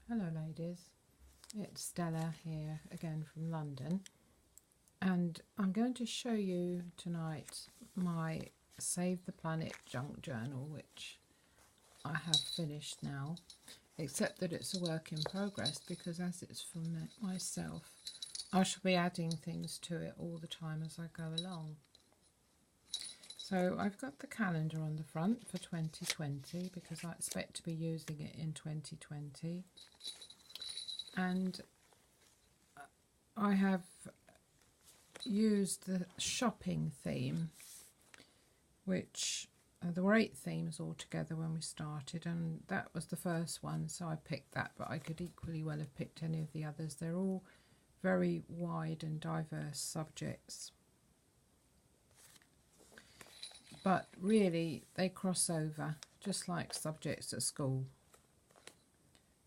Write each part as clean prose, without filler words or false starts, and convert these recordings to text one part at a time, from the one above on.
Hello ladies, it's Stella here again from London, and I'm going to show you tonight my Save the Planet junk journal, which I have finished now, except that it's a work in progress because as it's from myself, I shall be adding things to it all the time as I go along. So I've got the calendar on the front for 2020 because I expect to be using it in 2020. And I have used the shopping theme, which there were 8 themes altogether when we started, and that was the first one, so I picked that, but I could equally well have picked any of the others. They're all very wide and diverse subjects, but really they cross over just like subjects at school.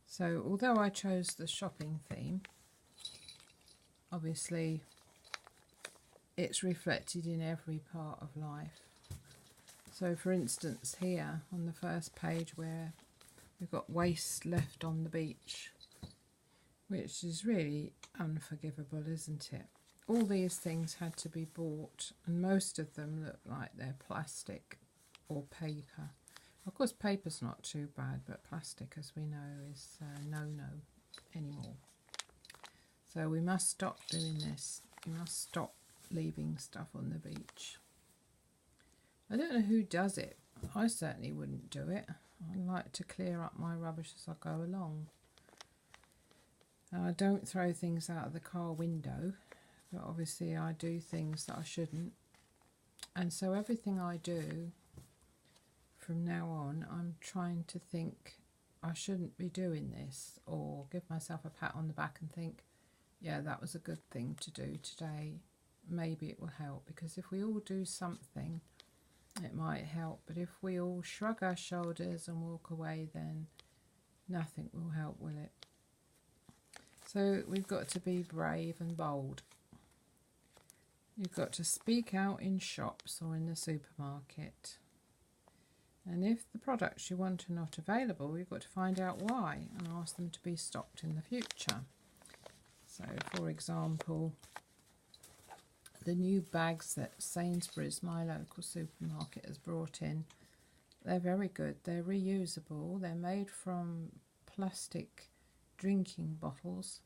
So although I chose the shopping theme, obviously it's reflected in every part of life. So for instance here on the first page where we've got waste left on the beach, which is really unforgivable, isn't it? All these things had to be bought, and most of them look like they're plastic or paper. Of course paper's not too bad, but plastic, as we know, is no-no anymore. So we must stop doing this. We must stop leaving stuff on the beach. I don't know who does it. I certainly wouldn't do it. I like to clear up my rubbish as I go along. I don't throw things out of the car window, but obviously I do things that I shouldn't. And so everything I do from now on, I'm trying to think I shouldn't be doing this, or give myself a pat on the back and think, yeah, that was a good thing to do today. Maybe it will help, because if we all do something, it might help. But if we all shrug our shoulders and walk away, then nothing will help, will it? So we've got to be brave and bold. You've got to speak out in shops or in the supermarket. And if the products you want are not available, you've got to find out why and ask them to be stocked in the future. So, for example, the new bags that Sainsbury's, my local supermarket, has brought in, they're very good. They're reusable. They're made from plastic drinking bottles,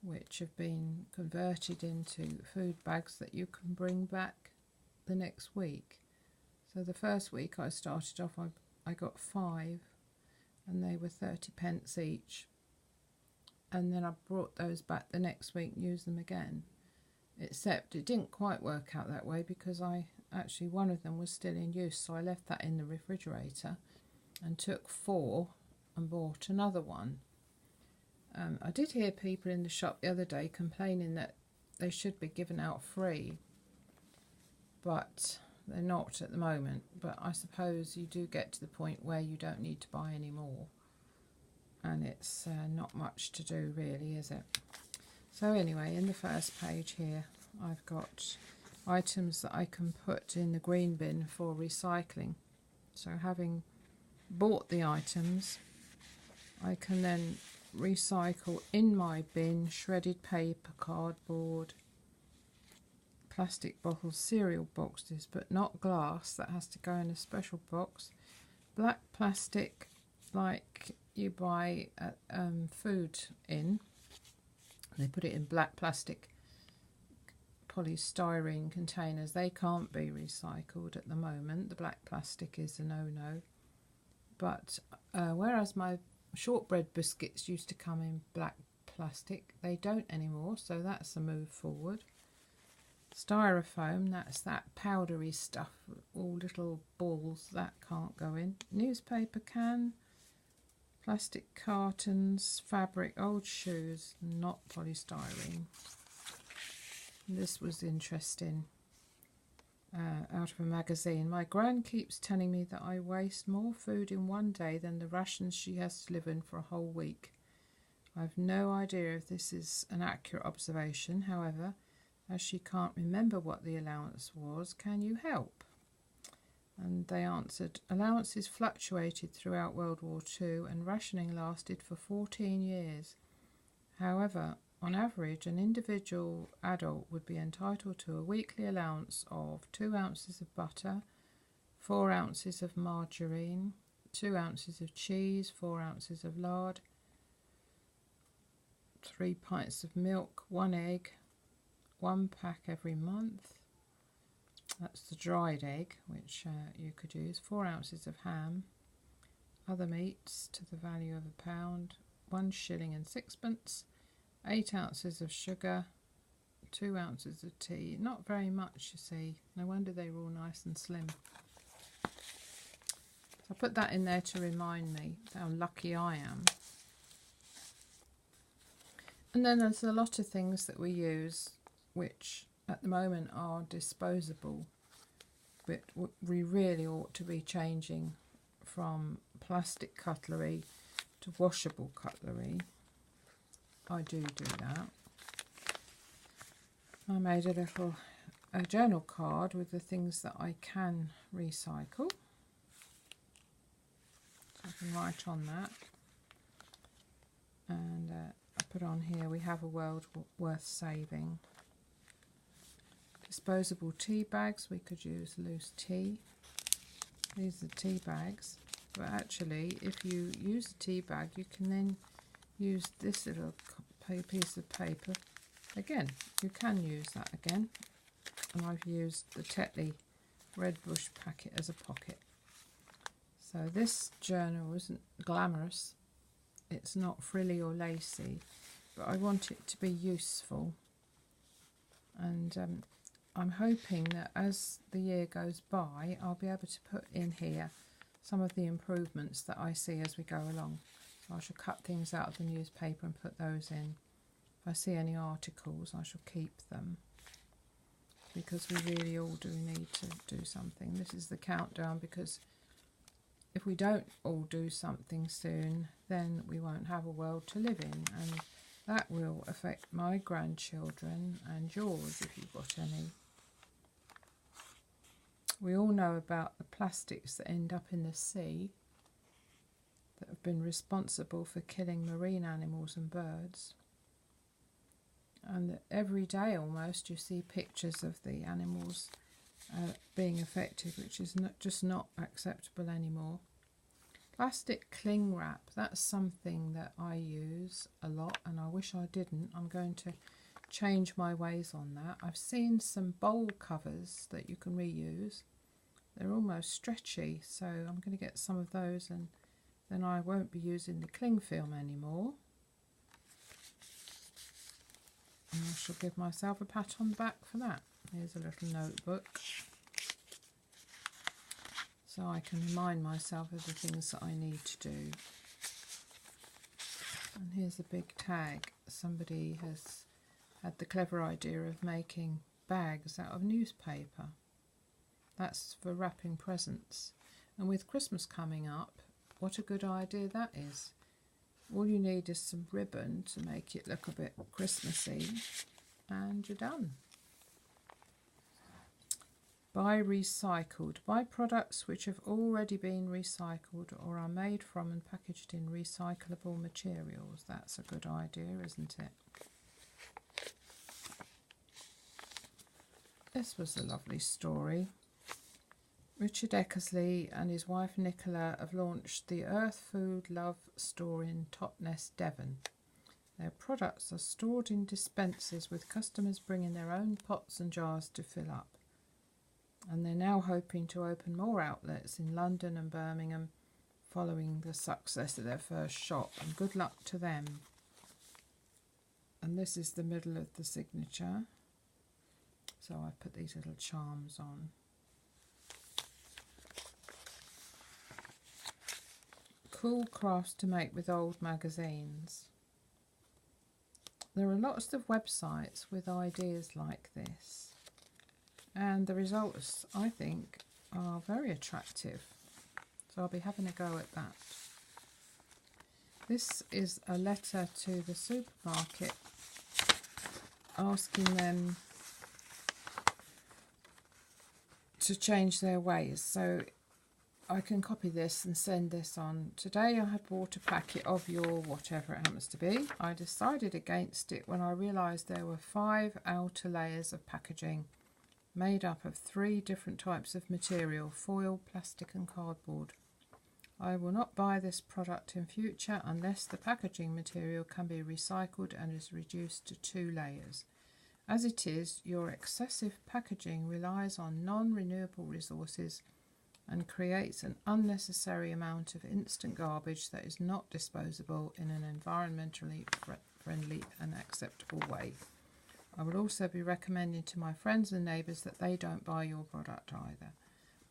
which have been converted into food bags that you can bring back the next week. So the first week I started off, I got 5, and they were 30p each. And then I brought those back the next week and used them again. Except it didn't quite work out that way, because one of them was still in use, so I left that in the refrigerator and took 4 and bought another one. I did hear people in the shop the other day complaining that they should be given out free, but they're not at the moment. But I suppose you do get to the point where you don't need to buy any more, and it's not much to do really, is it? So anyway, in the first page here I've got items that I can put in the green bin for recycling. So having bought the items, I can then recycle in my bin shredded paper, cardboard, plastic bottles, cereal boxes, but not glass. That has to go in a special box. Black plastic, like you buy food in. They put it in black plastic polystyrene containers. They can't be recycled at the moment. The black plastic is a no-no. But whereas my shortbread biscuits used to come in black plastic, they don't anymore, so that's a move forward. Styrofoam, that's that powdery stuff, all little balls, that can't go in. Newspaper can, plastic cartons, fabric, old shoes, not polystyrene. This was interesting, out of a magazine. My gran keeps telling me that I waste more food in one day than the rations she has to live in for a whole week. I've no idea if this is an accurate observation. However, as she can't remember what the allowance was, can you help? And they answered, allowances fluctuated throughout World War II and rationing lasted for 14 years. However, on average, an individual adult would be entitled to a weekly allowance of 2 ounces of butter, 4 ounces of margarine, 2 ounces of cheese, 4 ounces of lard, 3 pints of milk, 1 egg, 1 pack every month. That's the dried egg, which you could use. 4 ounces of ham, other meats to the value of £1, 1 shilling and sixpence, 8 ounces of sugar, 2 ounces of tea. Not very much, you see. No wonder they were all nice and slim. So I put that in there to remind me how lucky I am. And then there's a lot of things that we use which at the moment are disposable, but we really ought to be changing from plastic cutlery to washable cutlery. I do that. I made a little journal card with the things that I can recycle. So I can write on that. And I put on here, we have a world worth saving. Disposable tea bags, we could use loose tea. These are tea bags, but actually if you use a tea bag you can then use this little piece of paper. Again, you can use that again, and I've used the Tetley Red Bush packet as a pocket. So this journal isn't glamorous, it's not frilly or lacy, but I want it to be useful, and I'm hoping that as the year goes by I'll be able to put in here some of the improvements that I see as we go along. So I shall cut things out of the newspaper and put those in. If I see any articles I shall keep them, because we really all do need to do something. This is the countdown, because if we don't all do something soon then we won't have a world to live in, and that will affect my grandchildren and yours if you've got any. We all know about the plastics that end up in the sea that have been responsible for killing marine animals and birds. And every day almost you see pictures of the animals being affected, which is just not acceptable anymore. Plastic cling wrap, that's something that I use a lot and I wish I didn't. I'm going to change my ways on that. I've seen some bowl covers that you can reuse. They're almost stretchy, so I'm going to get some of those, and then I won't be using the cling film anymore. And I shall give myself a pat on the back for that. Here's a little notebook, so I can remind myself of the things that I need to do. And here's a big tag. Somebody has had the clever idea of making bags out of newspaper. That's for wrapping presents. And with Christmas coming up, what a good idea that is. All you need is some ribbon to make it look a bit Christmassy, and you're done. Buy recycled. Buy products which have already been recycled or are made from and packaged in recyclable materials. That's a good idea, isn't it? This was a lovely story. Richard Eckersley and his wife Nicola have launched the Earth Food Love store in Totnes, Devon. Their products are stored in dispensers with customers bringing their own pots and jars to fill up. And they're now hoping to open more outlets in London and Birmingham following the success of their first shop, and good luck to them. And this is the middle of the signature, so I put these little charms on. Cool crafts to make with old magazines. There are lots of websites with ideas like this, and the results, I think, are very attractive, so I'll be having a go at that. This is a letter to the supermarket asking them to change their ways. So I can copy this and send this on. Today I had bought a packet of your whatever it happens to be. I decided against it when I realised there were 5 outer layers of packaging made up of 3 different types of material: foil, plastic and cardboard. I will not buy this product in future unless the packaging material can be recycled and is reduced to 2 layers. As it is, your excessive packaging relies on non-renewable resources and creates an unnecessary amount of instant garbage that is not disposable in an environmentally friendly and acceptable way. I would also be recommending to my friends and neighbours that they don't buy your product either.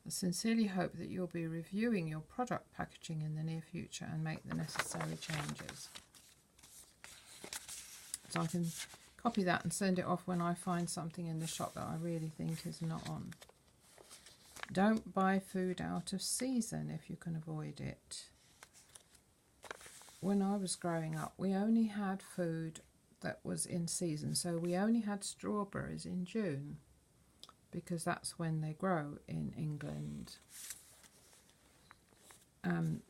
I sincerely hope that you'll be reviewing your product packaging in the near future and make the necessary changes. So I can copy that and send it off when I find something in the shop that I really think is not on. Don't buy food out of season if you can avoid it. When I was growing up, we only had food that was in season. So we only had strawberries in June because that's when they grow in England.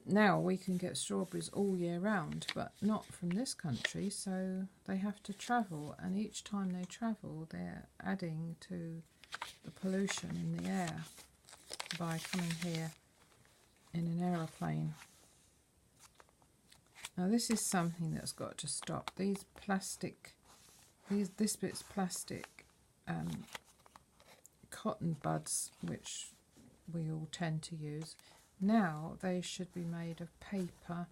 Now we can get strawberries all year round, but not from this country, so they have to travel, and each time they travel they're adding to the pollution in the air by coming here in an aeroplane. Now this is something that's got to stop. This bit's plastic cotton buds, which we all tend to use. Now they should be made of paper,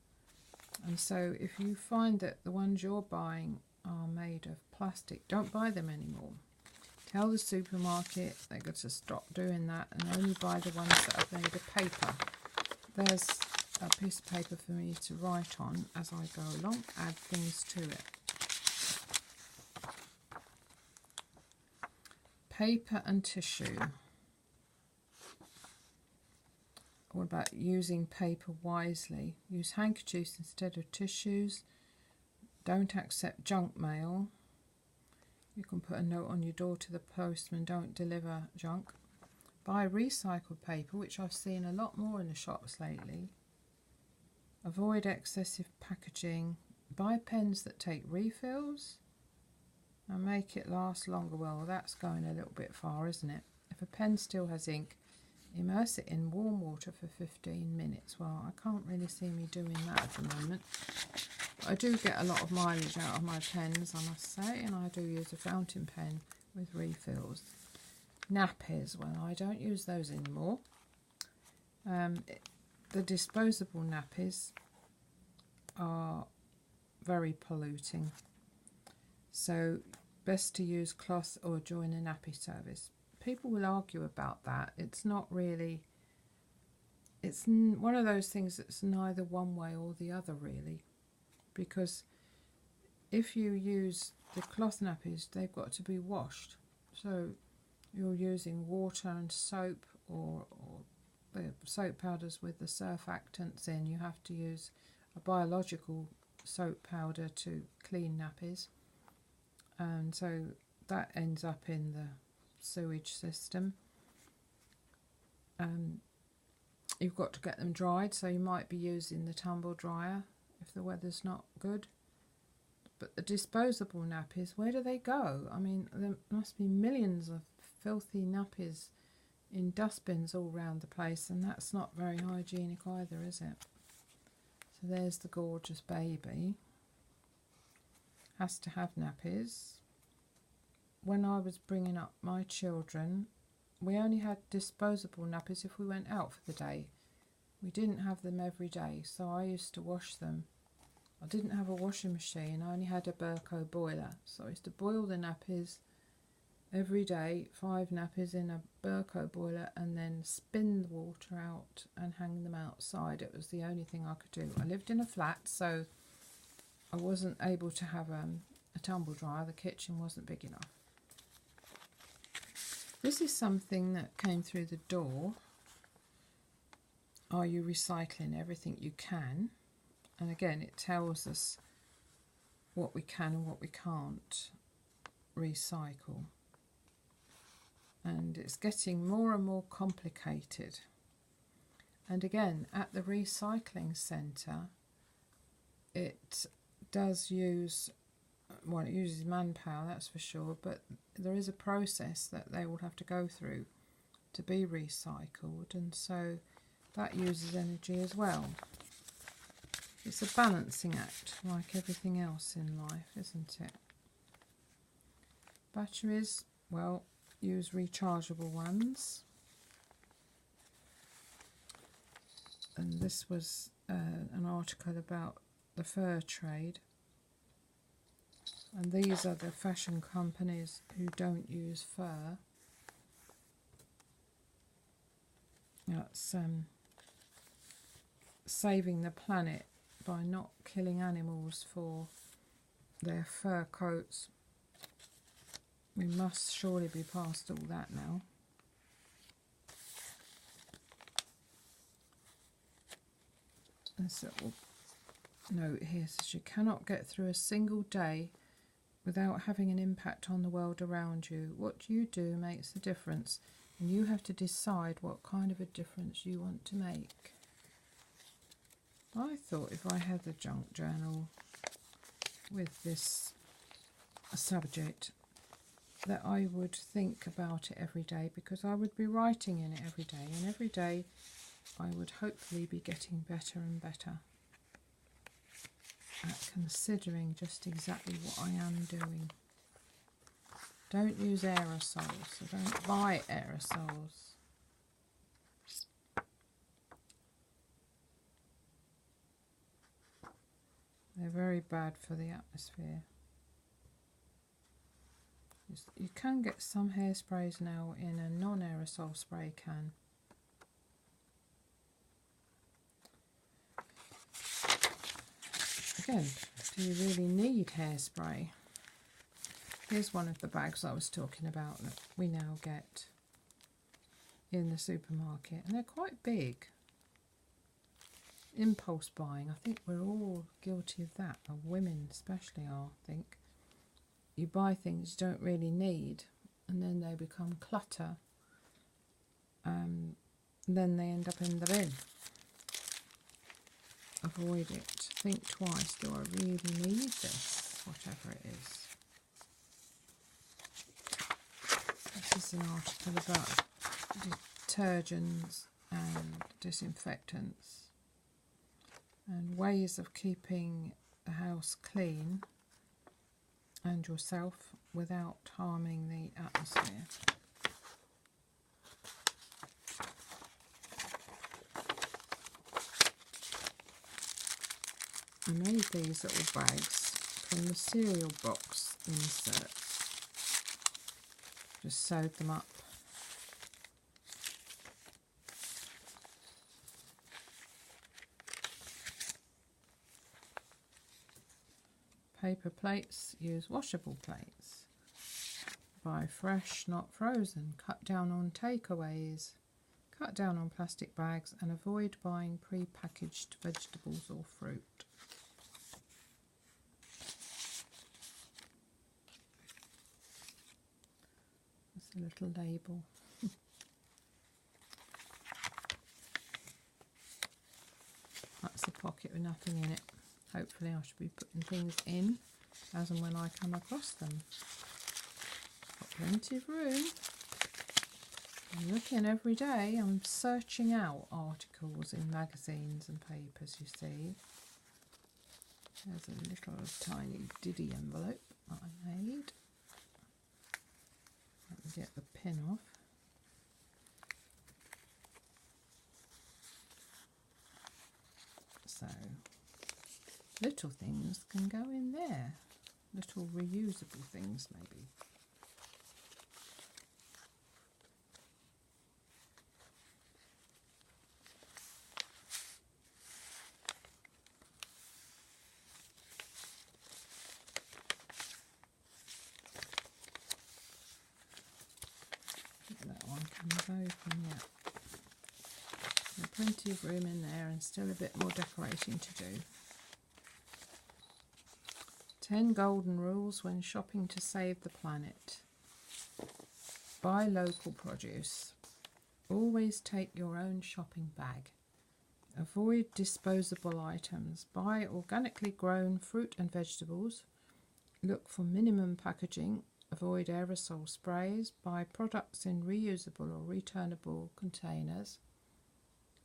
and so if you find that the ones you're buying are made of plastic, don't buy them anymore. Tell the supermarket they've got to stop doing that and only buy the ones that are made of paper. There's a piece of paper for me to write on as I go along, add things to it. Paper and tissue. What about using paper wisely? Use handkerchiefs instead of tissues. Don't accept junk mail. You can put a note on your door to the postman, don't deliver junk. Buy recycled paper, which I've seen a lot more in the shops lately. Avoid excessive packaging. Buy pens that take refills and make it last longer. Well, that's going a little bit far, isn't it? If a pen still has ink, immerse it in warm water for 15 minutes. Well, I can't really see me doing that at the moment. I do get a lot of mileage out of my pens, I must say, and I do use a fountain pen with refills. Nappies, well, I don't use those anymore. The disposable nappies are very polluting, so best to use cloth or join a nappy service. People will argue about that. It's not really, it's one of those things that's neither one way or the other really, because if you use the cloth nappies, they've got to be washed. So you're using water and soap, or the soap powders with the surfactants in. You have to use a biological soap powder to clean nappies, and so that ends up in the sewage system. You've got to get them dried, so you might be using the tumble dryer if the weather's not good. But the disposable nappies, where do they go? I mean, there must be millions of filthy nappies in dustbins all around the place, and that's not very hygienic either, is it? So there's the gorgeous baby. Has to have nappies. When I was bringing up my children, we only had disposable nappies if we went out for the day. We didn't have them every day, so I used to wash them. I didn't have a washing machine, I only had a Berco boiler, so I used to boil the nappies every day, 5 nappies in a Berco boiler, and then spin the water out and hang them outside. It was the only thing I could do. I lived in a flat, so I wasn't able to have a tumble dryer. The kitchen wasn't big enough. This is something that came through the door. Are you recycling everything you can? And again, it tells us what we can and what we can't recycle. and it's getting more and more complicated. And again, at the recycling centre, it does use, well, it uses manpower, that's for sure, but there is a process that they will have to go through to be recycled, and so that uses energy as well. It's a balancing act, like everything else in life, isn't it? Batteries, well, use rechargeable ones. And this was an article about the fur trade. And these are the fashion companies who don't use fur. That's saving the planet by not killing animals for their fur coats. We must surely be past all that now. This little note here says you cannot get through a single day without having an impact on the world around you. What you do makes a difference, and you have to decide what kind of a difference you want to make. I thought if I had the junk journal with this subject that I would think about it every day, because I would be writing in it every day, and every day I would hopefully be getting better and better at considering just exactly what I am doing. Don't use aerosols, so don't buy aerosols. They're very bad for the atmosphere. You can get some hairsprays now in a non-aerosol spray can. Again, do you really need hairspray? Here's one of the bags I was talking about that we now get in the supermarket, and they're quite big. Impulse buying, I think we're all guilty of that, or women especially are, I think. You buy things you don't really need, and then they become clutter, and then they end up in the bin. Avoid it. Think twice, do I really need this? Whatever it is. This is an article about detergents and disinfectants and ways of keeping the house clean and yourself without harming the atmosphere. I made these little bags from the cereal box inserts. Just sewed them up. Paper plates, use washable plates. Buy fresh, not frozen. Cut down on takeaways. Cut down on plastic bags and avoid buying pre-packaged vegetables or fruit. A little label. That's a pocket with nothing in it. Hopefully I should be putting things in as and when I come across them. Got plenty of room. I'm looking every day. I'm searching out articles in magazines and papers, you see. There's a little tiny diddy envelope that I made. Let me get the pin off. So, little things can go in there. Little reusable things, maybe. That one comes open yet. There's plenty of room in there and still a bit more decorating to do. 10 golden rules when shopping to save the planet. buy local produce. Always take your own shopping bag. Avoid disposable items. Buy organically grown fruit and vegetables. Look for minimum packaging. Avoid aerosol sprays. Buy products in reusable or returnable containers.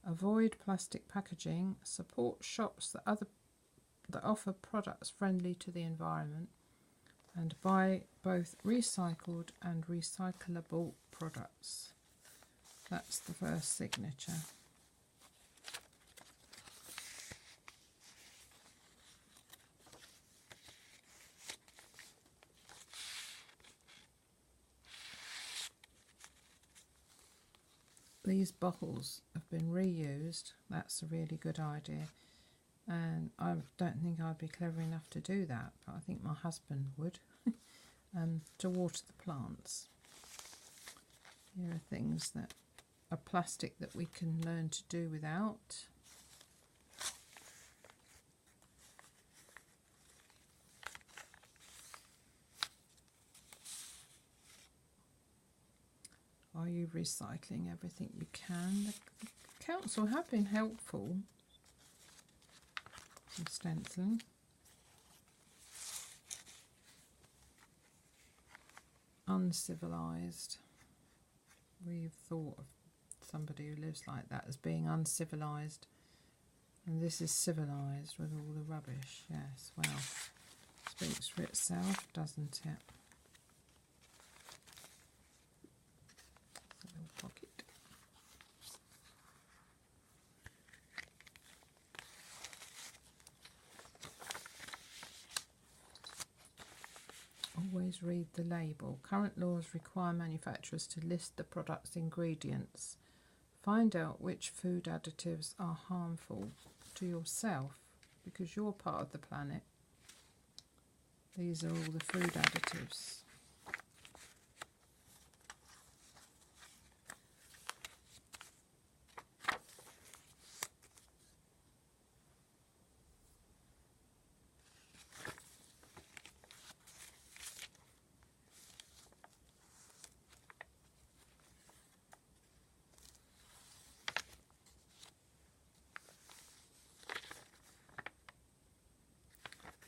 Avoid plastic packaging. Support shops that offer products friendly to the environment. And buy both recycled and recyclable products. That's the first signature. These bottles have been reused. That's a really good idea. And I don't think I'd be clever enough to do that, but I think my husband would, to water the plants. Here are things that are plastic that we can learn to do without. Are you recycling everything you can? The council have been helpful. Some stenciling. Uncivilized. We've thought of somebody who lives like that as being uncivilized, and this is civilized with all the rubbish. Yes, well, speaks for itself, doesn't it? A little pocket. Always read the label. Current laws require manufacturers to list the product's ingredients. Find out which food additives are harmful to yourself because you're part of the planet. These are all the food additives.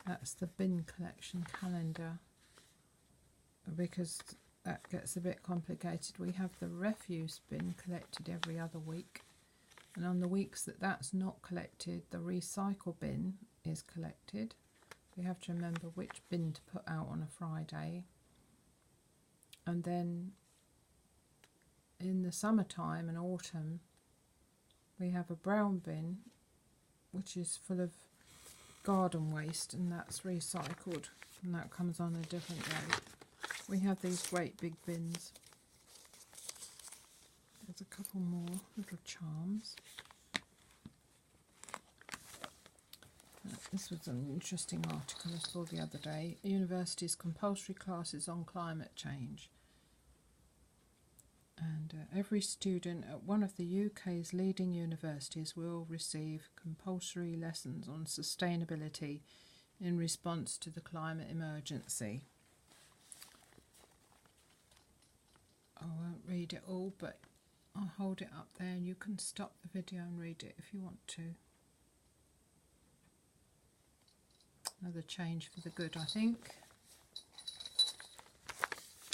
That's the bin collection calendar, because that gets a bit complicated. We have the refuse bin collected every other week, and on the weeks that that's not collected, the recycle bin is collected. We have to remember which bin to put out on a Friday. And then in the summertime and autumn, we have a brown bin which is full of garden waste, and that's recycled, and that comes on a different day. We have these great big bins. There's a couple more little charms. This was an interesting article I saw the other day. Universities' compulsory classes on climate change. And every student at one of the UK's leading universities will receive compulsory lessons on sustainability in response to the climate emergency. I won't read it all, but I'll hold it up there and you can stop the video and read it if you want to. Another change for the good, I think.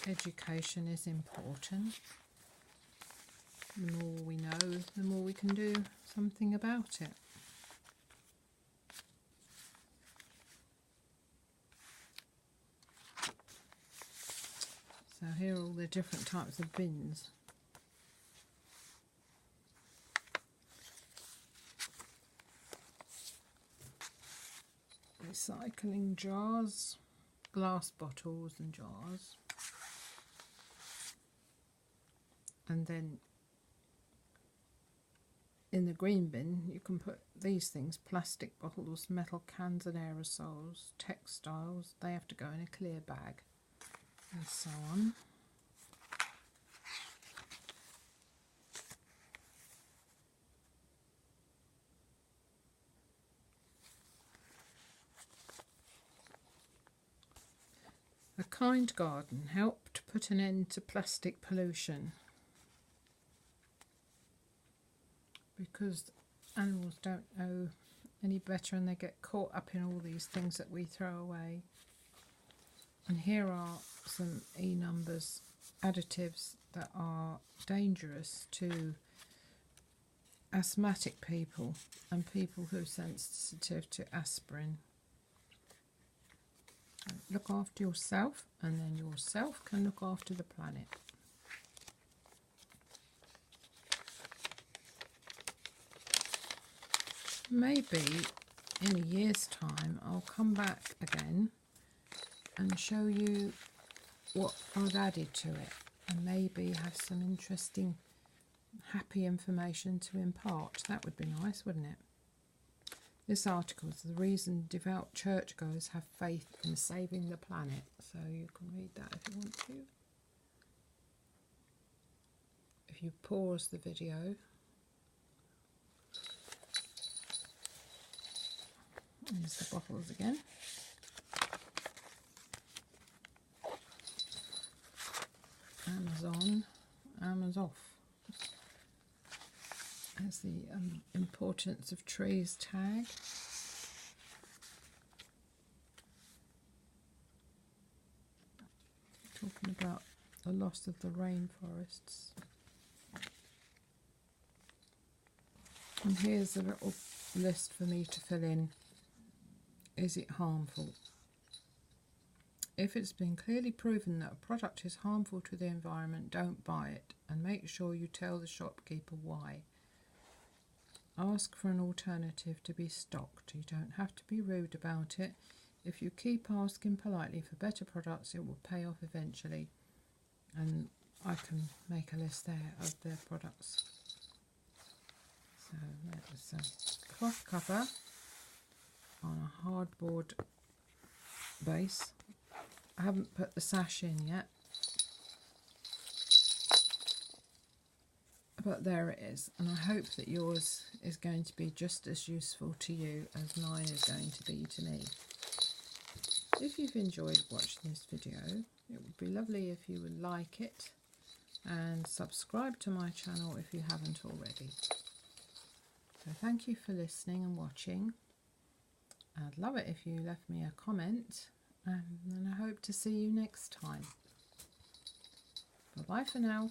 Education is important. The more we know, the more we can do something about it. So here are all the different types of bins. Recycling jars, glass bottles and jars. And then in the green bin you can put these things: plastic bottles, metal cans and aerosols, textiles, they have to go in a clear bag, and so on. A kind garden helped put an end to plastic pollution, because animals don't know any better and they get caught up in all these things that we throw away. And here are some E-numbers additives that are dangerous to asthmatic people and people who are sensitive to aspirin. Look after yourself, and then yourself can look after the planet. Maybe in a year's time I'll come back again and show you what I've added to it, and maybe have some interesting happy information to impart. That would be nice, wouldn't it? This article is the reason devout churchgoers have faith in saving the planet, so you can read that if you want to. If you pause the video, here's the bottles again. Amazon. There's the importance of trees tag. Talking about the loss of the rainforests. And here's a little list for me to fill in. Is it harmful? If it's been clearly proven that a product is harmful to the environment, don't buy it, and make sure you tell the shopkeeper why. Ask for an alternative to be stocked. You don't have to be rude about it. If you keep asking politely for better products, it will pay off eventually. And I can make a list there of their products. So there's a cloth cover on a hardboard base. I haven't put the sash in yet, but there it is, and I hope that yours is going to be just as useful to you as mine is going to be to me. If you've enjoyed watching this video, it would be lovely if you would like it and subscribe to my channel if you haven't already. So thank you for listening and watching. I'd love it if you left me a comment, and I hope to see you next time. Bye bye for now.